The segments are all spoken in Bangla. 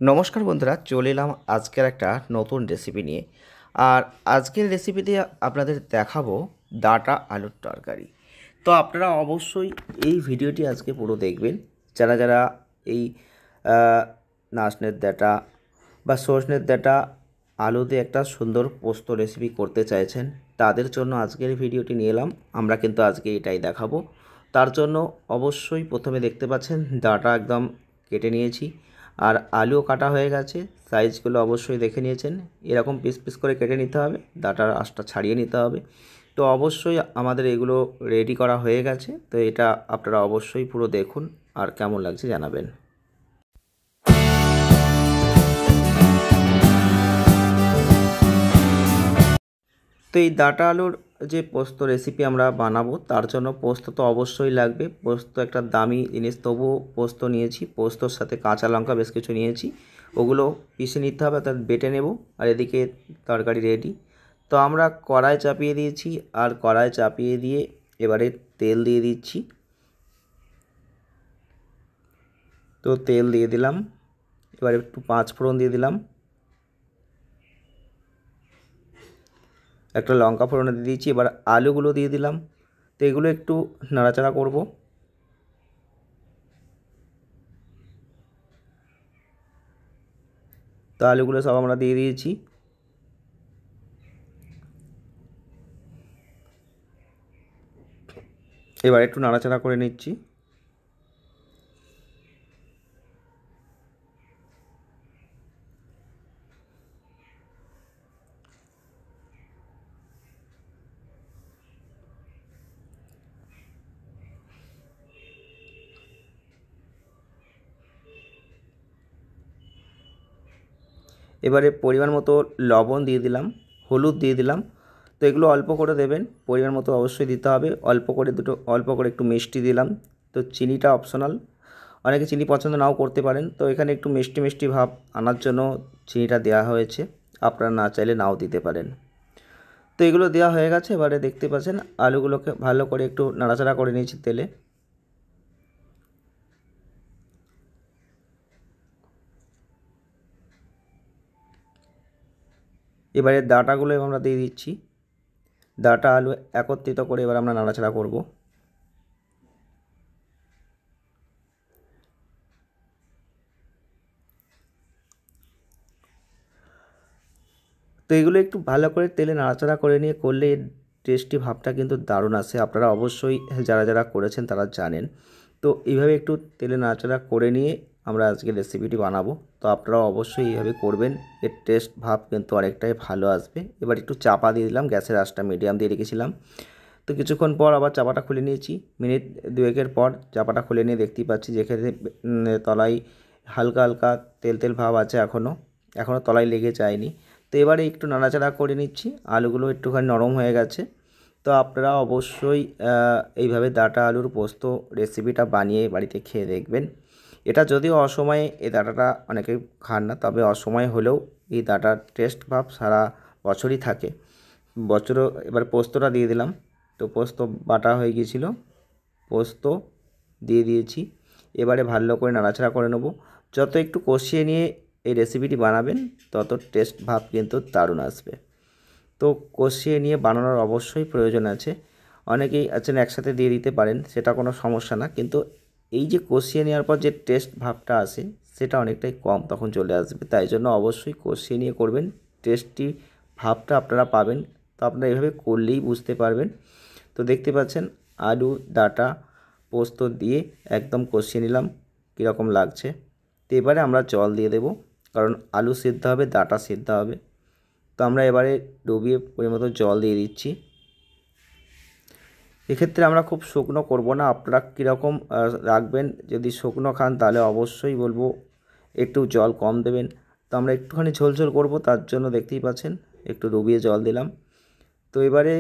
নমস্কার বন্ধুরা, চলে এলাম আজকের একটা নতুন রেসিপি নিয়ে। আর আজকের রেসিপিতে আপনাদের দেখাবো ডাঁটা আলুর তরকারি। তো আপনারা অবশ্যই এই ভিডিওটি আজকে পুরো দেখবেন। যারা যারা এই নাচনের ডাঁটা বা সজনের ডাঁটা আলু দিয়ে একটা সুন্দর পোস্ত রেসিপি করতে চাইছেন, তাদের জন্য আজকের ভিডিওটি নিয়ে এলাম। আমরা কিন্তু আজকে এটাই দেখাবো। তার জন্য অবশ্যই প্রথমে দেখতে পাচ্ছেন ডাঁটা একদম কেটে নিয়েছি, আর আলুও কাটা হয়ে গেছে। সাইজগুলো অবশ্যই দেখে নিয়েছেন, এরকম পিস পিস করে কেটে নিতে হবে, ডাঁটার আঁশটা ছাড়িয়ে নিতে হবে। তো অবশ্যই আমাদের এগুলো রেডি করা হয়ে গেছে। তো এটা আপনারা অবশ্যই পুরো দেখুন আর কেমন লাগছে জানাবেন। তো এই ডাঁটা আলুর যে পোস্ত রেসিপি আমরা বানাবো, তার জন্য পোস্ত তো অবশ্যই লাগবে। পোস্ত একটা দামি জিনিস, তবুও পোস্ত নিয়েছি। পোস্তর সাথে কাঁচা লঙ্কা বেশ কিছু নিয়েছি, ওগুলো পিষে নিতে হবে, অর্থাৎ বেটে নেব। আর এদিকে তরকারি রেডি। তো আমরা কড়াই চাপিয়ে দিয়েছি, আর কড়াই চাপিয়ে দিয়ে এবারে তেল দিয়ে দিচ্ছি। তো তেল দিয়ে দিলাম, এবার একটু পাঁচ ফোড়ন দিয়ে দিলাম, একটা লঙ্কা ফোড়ন দিয়ে দিয়েছি। এবার আলুগুলো দিয়ে দিলাম। তো এগুলো একটু নাড়াচাড়া করব। তো আলুগুলো সব আমরা দিয়ে দিয়েছি। এবার একটু নাড়াচাড়া করে নিচ্ছি। এবারে পরিমাণ মতো লবণ দিয়ে দিলাম, হলুদ দিয়ে দিলাম। তো এগুলো অল্প করে দেবেন, পরিমাণ মতো অবশ্যই দিতে হবে। অল্প করে একটু মিষ্টি দিলাম। তো চিনিটা অপশনাল, অনেকে চিনি পছন্দ নাও করতে পারেন। তো এখানে একটু মিষ্টি মিষ্টি ভাব আনার জন্য চিনিটা দেওয়া হয়েছে, আপনারা না চাইলে নাও দিতে পারেন। তো এগুলো দেওয়া হয়ে গেছে। এবারে দেখতে পাচ্ছেন আলুগুলোকে ভালো করে একটু নাড়াচাড়া করে নিয়েছি তেলে। এবারে ডাঁটাগুলো আমরা দিয়ে দিচ্ছি। ডাঁটা আলু একত্রিত করে এবার আমরা নাড়াচাড়া করব। তো এগুলো একটু ভালো করে তেলে নাড়াচাড়া করে নিয়ে করলে এর টেস্টি ভাবটা কিন্তু দারুণ আসে। আপনারা অবশ্যই যারা যারা করেছেন তারা জানেন। তো এইভাবে একটু তেলে নাড়াচাড়া করে নিয়ে আমরা আজকে রেসিপিটি বানাবো। তো আপনারাও অবশ্যই এইভাবে করবেন, এর টেস্ট ভাব কিন্তু অনেকটাই ভালো আসবে। এবার একটু চাপা দিয়ে দিলাম, গ্যাসের আঁচটা মিডিয়াম দিয়ে রেখেছিলাম। তো কিছুক্ষণ পর আবার চাপাটা খুলে নিয়েছি। মিনিট দুয়েকের পর চাপাটা খুলে নিয়ে দেখতেই পাচ্ছি যেখানে তলায় হালকা হালকা তেল তেল ভাব আছে, এখনও তলায় লেগে যায়নি। তো এবারে একটু নাড়াচাড়া করে নিচ্ছি, আলুগুলো একটুখানি নরম হয়ে গেছে। তো আপনারা অবশ্যই এইভাবে ডাঁটা আলুর পোস্ত রেসিপিটা বানিয়ে বাড়িতে খেয়ে দেখবেন। এটা যদিও অসময়ে এই ডাঁটাটা অনেকে খান না, তবে অসময়ে হলেও এই ডাঁটার টেস্ট ভাব সারা বছরই থাকে। এবার পোস্তটা দিয়ে দিলাম। তো পোস্ত বাটা হয়ে গিয়েছিল, পোস্ত দিয়ে দিয়েছি। এবারে ভালো করে নাড়াচাড়া করে নেব। যত একটু কষিয়ে নিয়ে এই রেসিপিটি বানাবেন, তত টেস্ট ভাব কিন্তু দারুণ আসবে। তো কষিয়ে নিয়ে বানানোর অবশ্যই প্রয়োজন আছে। অনেকেই আছেন একসাথে দিয়ে দিতে পারেন, সেটা কোনো সমস্যা না। কিন্তু এই যে কষিয়ে নেওয়ার পর যে টেস্ট ভাবটা আসে, সেটা অনেকটাই কম তখন চলে আসবে। তাই জন্য অবশ্যই কষিয়ে নিয়ে করবেন, টেস্টি ভাবটা আপনারা পাবেন। তো আপনারা এভাবে করলেই বুঝতে পারবেন। তো দেখতে পাচ্ছেন আলু ডাঁটা পোস্ত দিয়ে একদম কষিয়ে নিলাম, কীরকম লাগছে। তো এবারে আমরা জল দিয়ে দেব, কারণ আলু সিদ্ধ হবে, ডাঁটা সিদ্ধ হবে। তো আমরা এবারে ডুবিয়ে পরিমতো জল দিয়ে দিচ্ছি। এক্ষেত্রে আমরা খুব শুকনো করব না, আপনারা কীরকম রাখবেন। যদি শুকনো খান তাহলে অবশ্যই বলবো একটু জল কম দেবেন। তো আমরা একটুখানি ঝোলঝোল করব, তার জন্য দেখতেই পাচ্ছেন একটু ডুবিয়ে জল দিলাম। তো এবারে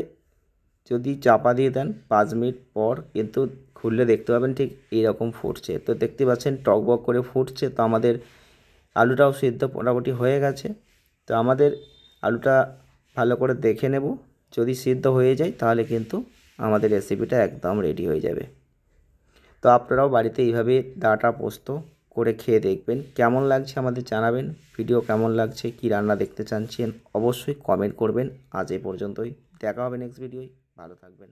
যদি চাপা দিয়ে দেন 5 মিনিট পর কিন্তু খুললে দেখতে পাবেন ঠিক এইরকম ফুটছে। তো দেখতে পাচ্ছেন টকবক করে ফুটছে। তো আমাদের আলুটাও সিদ্ধ মোটামুটি হয়ে গেছে। তো আমাদের আলুটা ভালো করে দেখে নেব, যদি সিদ্ধ হয়ে যায় তাহলে কিন্তু আমাদের রেসিপিটা একদম রেডি হয়ে যাবে। তো আপনারাও বাড়িতে এইভাবে ডাঁটা পোস্ত করে খেয়ে দেখবেন, কেমন লাগছে আমাদের জানাবেন। ভিডিও কেমন লাগছে, কি রান্না দেখতে চাচ্ছেন অবশ্যই কমেন্ট করবেন। আজ এই পর্যন্তই, দেখা হবে নেক্সট ভিডিওয়। ভালো থাকবেন।